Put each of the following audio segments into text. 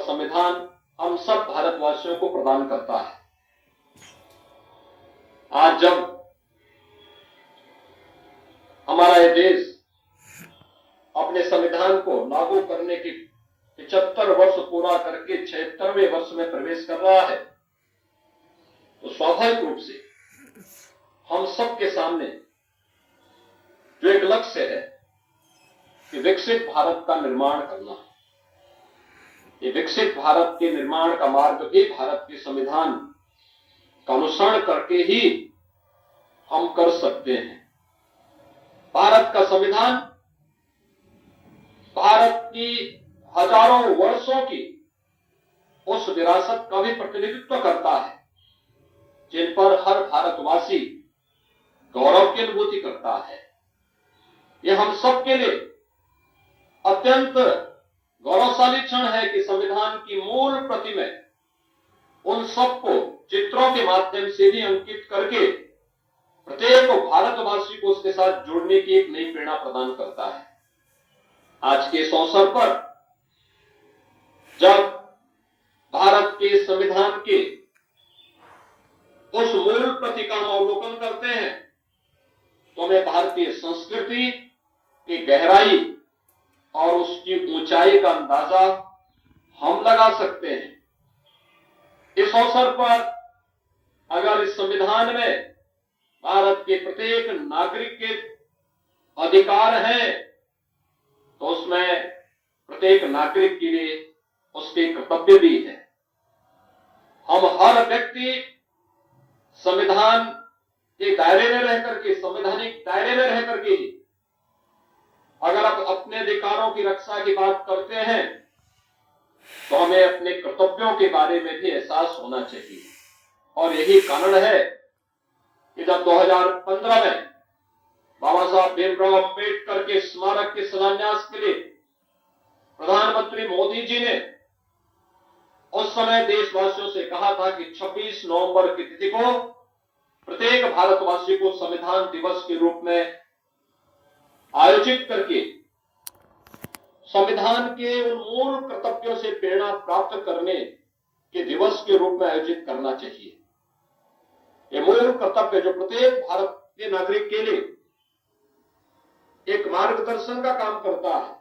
संविधान हम सब भारतवासियों को प्रदान करता है। आज जब हमारा ये देश अपने संविधान को लागू करने की 75 वर्ष पूरा करके 76वें वर्ष में प्रवेश कर रहा है, तो स्वाभाविक रूप से हम सबके सामने जो एक लक्ष्य है कि विकसित भारत का निर्माण करना है। ये विकसित भारत के निर्माण का मार्ग भी भारत के संविधान का अनुसरण करके ही हम कर सकते हैं। भारत का संविधान भारत की हजारों वर्षों की उस विरासत का भी प्रतिनिधित्व करता है जिन पर हर भारतवासी गौरव की अनुभूति करता है। यह हम सबके लिए अत्यंत गौरवशाली क्षण है कि संविधान की मूल प्रति में उन सबको चित्रों के माध्यम से भी अंकित करके प्रत्येक भारतवासी को उसके साथ जोड़ने की एक नई प्रेरणा प्रदान करता है। आज के इस अवसर पर जब भारत के संविधान के उस मूल प्रति का हम अवलोकन करते हैं तो हमें भारतीय संस्कृति की गहराई और उसकी ऊंचाई का अंदाजा हम लगा सकते हैं। इस अवसर पर अगर इस संविधान में भारत के प्रत्येक नागरिक के अधिकार हैं तो उसमें प्रत्येक नागरिक के लिए उसके कर्तव्य भी है। हम हर व्यक्ति संविधान के दायरे में रह करके, संवैधानिक दायरे में रह करके ही अगर आप अपने अधिकारों की रक्षा की बात करते हैं तो हमें अपने कर्तव्यों के बारे में भी एहसास होना चाहिए। और यही कारण है कि जब 2015 में बाबा साहब भीमराव अंबेडकर के स्मारक के शिलान्यास के लिए प्रधानमंत्री मोदी जी ने उस समय देशवासियों से कहा था कि 26 नवंबर की तिथि को प्रत्येक भारतवासी को संविधान दिवस के रूप में आयोजित करके संविधान के उन मूल कर्तव्यों से प्रेरणा प्राप्त करने के दिवस के रूप में आयोजित करना चाहिए। ये मूल कर्तव्य जो प्रत्येक भारतीय नागरिक के लिए एक मार्गदर्शन का काम करता है,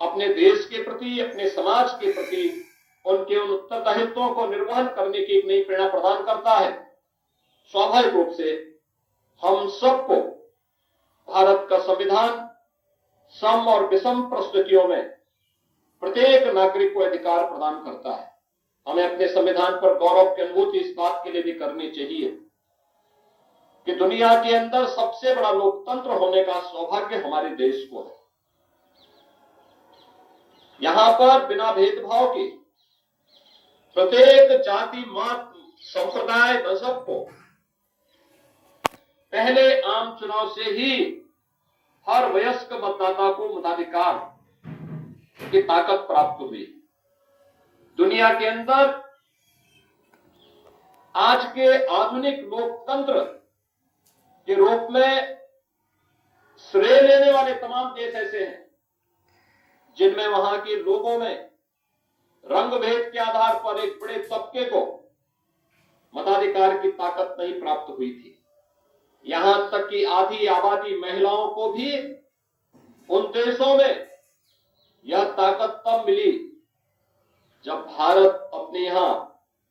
अपने देश के प्रति, अपने समाज के प्रति उनके उन उत्तरदायित्वों को निर्वहन करने की एक नई प्रेरणा प्रदान करता है। स्वाभाविक रूप से हम सबको भारत का संविधान सम और विषम परिस्थितियों में प्रत्येक नागरिक को अधिकार प्रदान करता है। हमें अपने संविधान पर गौरव की अनुभूति इस बात के लिए भी करनी चाहिए कि दुनिया के अंदर सबसे बड़ा लोकतंत्र होने का सौभाग्य हमारे देश को है। यहां पर बिना भेदभाव के प्रत्येक जाति, मत, संप्रदाय, मजहब को पहले आम चुनाव से ही हर वयस्क मतदाता को मताधिकार की ताकत प्राप्त हुई। दुनिया के अंदर आज के आधुनिक लोकतंत्र के रूप में श्रेय लेने वाले तमाम देश ऐसे हैं जिनमें वहां के लोगों में रंग भेद के आधार पर एक बड़े तबके को मताधिकार की ताकत नहीं प्राप्त हुई थी। यहां तक कि आधी आबादी महिलाओं को भी उन देशों में यह ताकत तब मिली जब भारत अपने यहां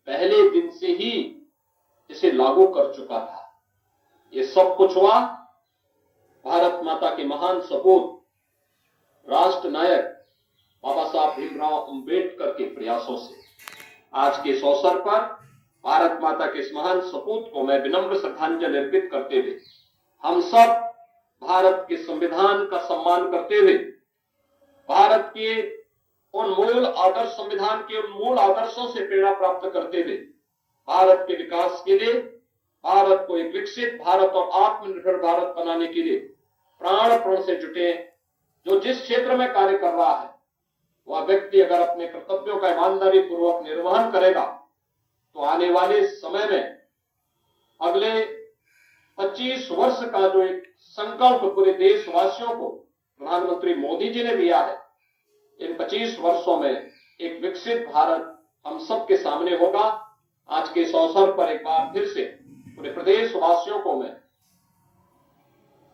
पहले दिन से ही इसे लागू कर चुका था। ये सब कुछ हुआ भारत माता के महान सपूत राष्ट्र नायक बाबा साहब भीमराव अंबेडकर के प्रयासों से। आज के इस अवसर पर भारत माता के इस महान सपूत को मैं विनम्र श्रद्धांजलि अर्पित करते हुए हम सब भारत के संविधान का सम्मान करते हुए भारत के उन मूल आदर्श, संविधान के उन मूल आदर्शों से प्रेरणा प्राप्त करते हुए भारत के विकास के लिए, भारत को एक विकसित भारत और आत्मनिर्भर भारत बनाने के लिए प्राण प्रण से जुटे। जो जिस क्षेत्र में कार्य कर रहा है वह व्यक्ति अगर अपने कर्तव्यों का ईमानदारी पूर्वक निर्वहन करेगा तो आने वाले समय में अगले 25 वर्ष का जो एक संकल्प पूरे देशवासियों को प्रधानमंत्री मोदी जी ने दिया है, इन 25 वर्षों में एक विकसित भारत हम सबके सामने होगा। आज के इस अवसर पर एक बार फिर से पूरे प्रदेश वासियों को मैं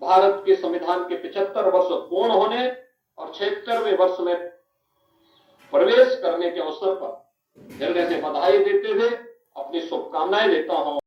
भारत के संविधान के 75 वर्ष पूर्ण होने और 76वें वर्ष में प्रवेश करने के अवसर पर हृदय से बधाई देते हुए अपनी शुभकामनाएं देता हूं।